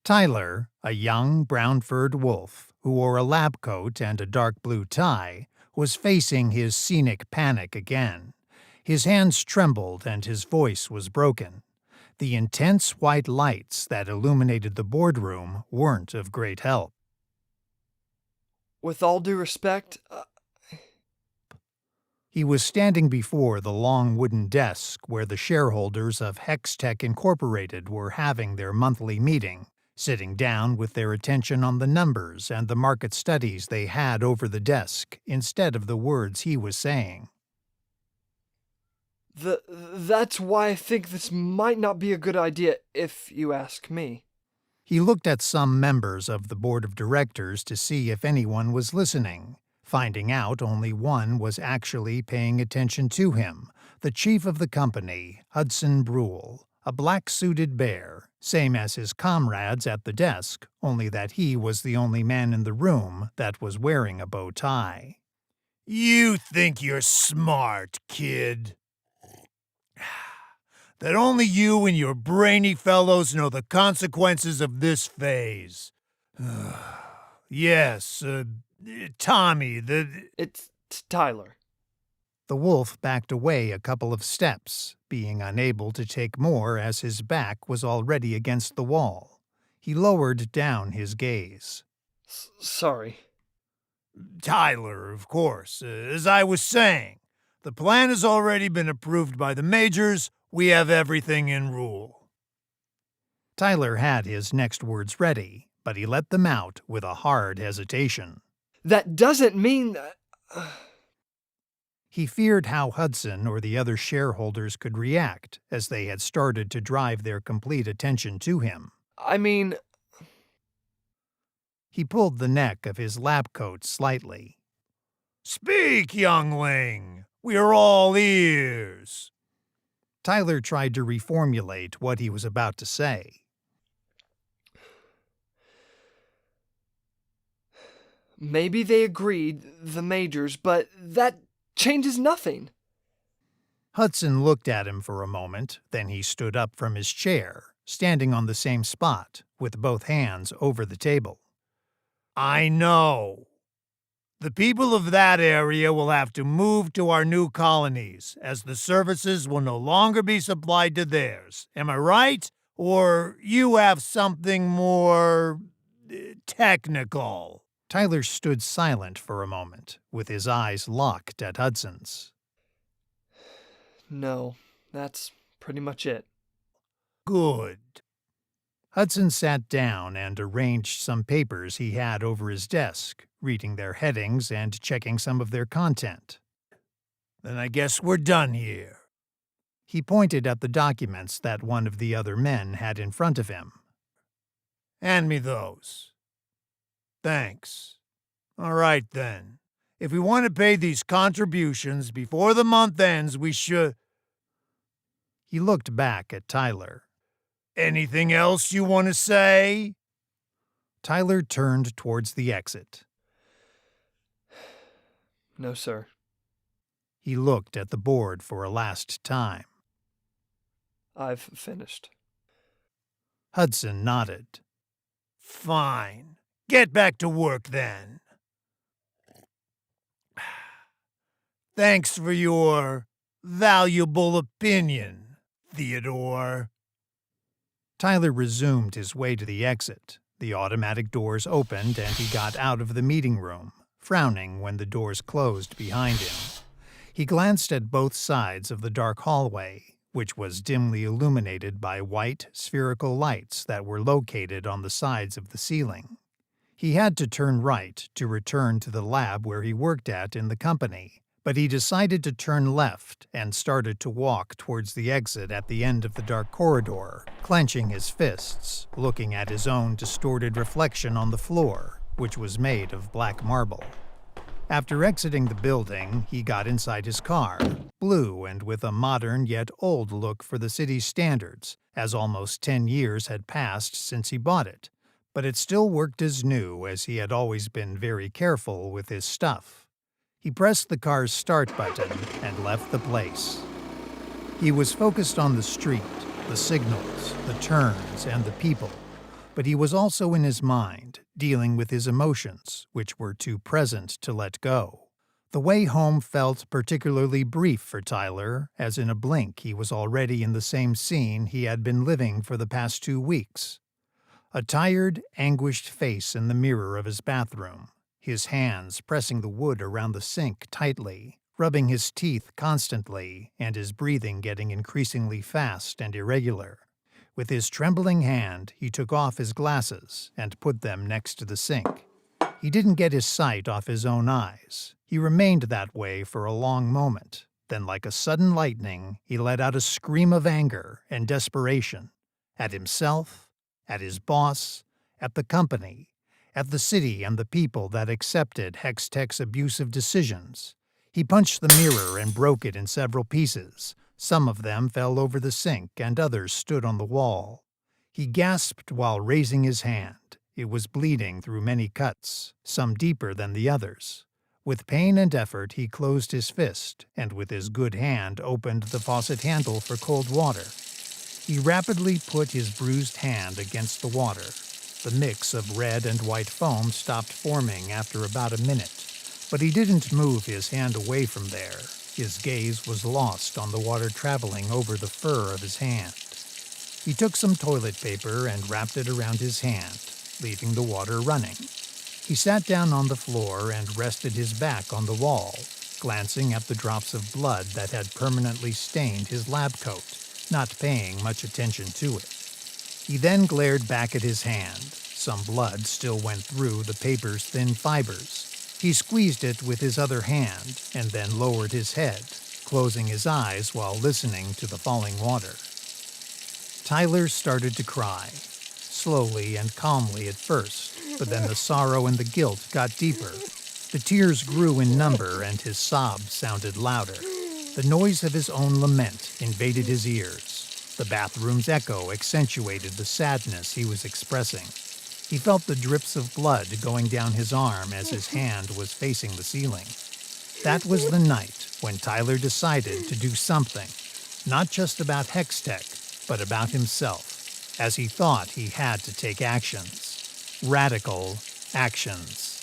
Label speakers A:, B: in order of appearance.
A: Tyler, a young, brown-furred wolf who wore a lab coat and a dark blue tie, was facing his scenic panic again. His hands trembled and his voice was broken. The intense white lights that illuminated the boardroom weren't of great help.
B: With all due respect,
A: He was standing before the long wooden desk where the shareholders of HexTech Incorporated were having their monthly meeting, sitting down with their attention on the numbers and the market studies they had over the desk instead of the words he was saying.
B: That's why I think this might not be a good idea, if you ask me.
A: He looked at some members of the board of directors to see if anyone was listening, finding out only one was actually paying attention to him, the chief of the company, Hudson Brule, a black-suited bear, same as his comrades at the desk, only that he was the only man in the room that was wearing a bow tie.
C: You think you're smart, kid. That only you and your brainy fellows know the consequences of this phase. Yes, Tommy,
B: It's Tyler.
A: The wolf backed away a couple of steps, being unable to take more as his back was already against the wall. He lowered down his gaze.
B: Sorry.
C: Tyler, of course. As I was saying, the plan has already been approved by the majors. We have everything in rule.
A: Tyler had his next words ready, but he let them out with a hard hesitation.
B: That doesn't mean that...
A: He feared how Hudson or the other shareholders could react, as they had started to drive their complete attention to him.
B: I mean...
A: He pulled the neck of his lab coat slightly.
C: Speak, youngling. We are all ears.
A: Tyler tried to reformulate what he was about to say.
B: Maybe they agreed, the majors, but that changes nothing.
A: Hudson looked at him for a moment, then he stood up from his chair, standing on the same spot, with both hands over the table.
C: I know. The people of that area will have to move to our new colonies, as the services will no longer be supplied to theirs. Am I right? Or you have something more technical?
A: Tyler stood silent for a moment, with his eyes locked at Hudson's.
B: No, that's pretty much it.
C: Good.
A: Hudson sat down and arranged some papers he had over his desk, reading their headings and checking some of their content.
C: Then I guess we're done here.
A: He pointed at the documents that one of the other men had in front of him.
C: Hand me those. Thanks. All right, then. If we want to pay these contributions before the month ends, we should...
A: He looked back at Tyler.
C: Anything else you want to say?
A: Tyler turned towards the exit.
B: No, sir.
A: He looked at the board for a last time.
B: I've finished.
A: Hudson nodded.
C: Fine. Get back to work, then. Thanks for your valuable opinion, Theodore.
A: Tyler resumed his way to the exit. The automatic doors opened and he got out of the meeting room, frowning when the doors closed behind him. He glanced at both sides of the dark hallway, which was dimly illuminated by white, spherical lights that were located on the sides of the ceiling. He had to turn right to return to the lab where he worked at in the company, but he decided to turn left and started to walk towards the exit at the end of the dark corridor, clenching his fists, looking at his own distorted reflection on the floor, which was made of black marble. After exiting the building, he got inside his car, blue and with a modern yet old look for the city's standards, as almost 10 years had passed since he bought it, but it still worked as new as he had always been very careful with his stuff. He pressed the car's start button and left the place. He was focused on the street, the signals, the turns, and the people. But he was also in his mind, dealing with his emotions, which were too present to let go. The way home felt particularly brief for Tyler, as in a blink he was already in the same scene he had been living for the past 2 weeks. A tired, anguished face in the mirror of his bathroom, his hands pressing the wood around the sink tightly, rubbing his teeth constantly, and his breathing getting increasingly fast and irregular. With his trembling hand, he took off his glasses and put them next to the sink. He didn't get his sight off his own eyes. He remained that way for a long moment. Then, like a sudden lightning, he let out a scream of anger and desperation. At himself, at his boss, at the company, at the city and the people that accepted HexTech's abusive decisions. He punched the mirror and broke it in several pieces. Some of them fell over the sink and others stood on the wall. He gasped while raising his hand. It was bleeding through many cuts, some deeper than the others. With pain and effort, he closed his fist and with his good hand opened the faucet handle for cold water. He rapidly put his bruised hand against the water. The mix of red and white foam stopped forming after about a minute, but he didn't move his hand away from there. His gaze was lost on the water traveling over the fur of his hand. He took some toilet paper and wrapped it around his hand, leaving the water running. He sat down on the floor and rested his back on the wall, glancing at the drops of blood that had permanently stained his lab coat, not paying much attention to it. He then glared back at his hand. Some blood still went through the paper's thin fibers. He squeezed it with his other hand and then lowered his head, closing his eyes while listening to the falling water. Tyler started to cry, slowly and calmly at first, but then the sorrow and the guilt got deeper. The tears grew in number and his sobs sounded louder. The noise of his own lament invaded his ears. The bathroom's echo accentuated the sadness he was expressing. He felt the drips of blood going down his arm as his hand was facing the ceiling. That was the night when Tyler decided to do something, not just about HexTech, but about himself, as he thought he had to take actions. Radical actions.